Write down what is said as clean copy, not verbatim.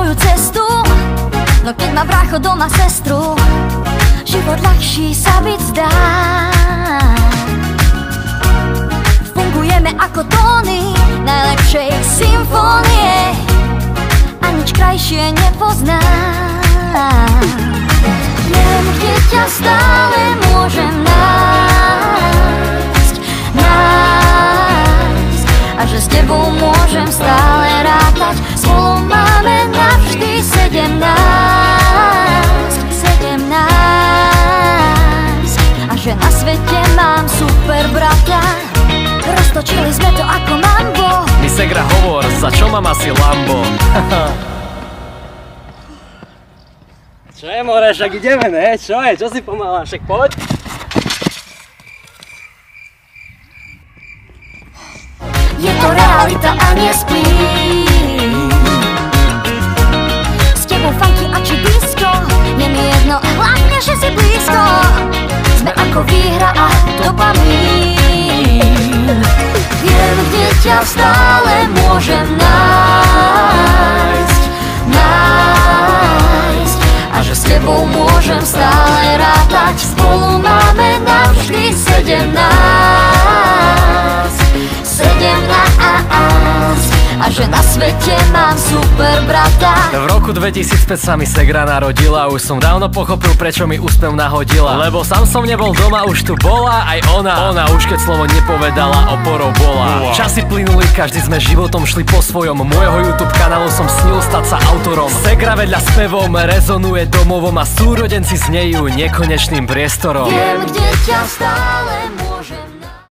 svoju cestu. No keď má brácho doma sestru, život ľahší sa byť zdá. Fungujeme ako tóny najlepšej symfónie a nič krajšie nepoznám. Viem, kde ťa stále môžem nájsť, a že s tebou môžem stále rátať. Spolu máme navždy 17, a že na svete mám super brata. Roztočili sme to ako mambo. Mi segra hovor, za čo mám asi Lambo? Čo je, more, však ideme, ne? Čo je? Čo si pomála? Však poď. Je to realita a nespím. S tebou funky a či disco, je mi jedno, hlavne, že si blízko. Sme ako výhra a dopamín. Viem, kde ťa stále môžem nájsť, a že s tebou môžem stále rátať. Spolu máme navždy 17, a že na svete mám super brata. V roku 2005 sa mi segra narodila. Už som dávno pochopil, prečo mi úspev nahodila. Lebo sám som nebol doma, už tu bola aj ona. Ona už keď slovo nepovedala, oporou bola. Časy plynuli, každý sme životom šli po svojom. Môjho YouTube kanálu som snil stať sa autorom. Segra vedľa spevom rezonuje domovom a súrodenci znejú nekonečným priestorom. Viem, kde ťa stále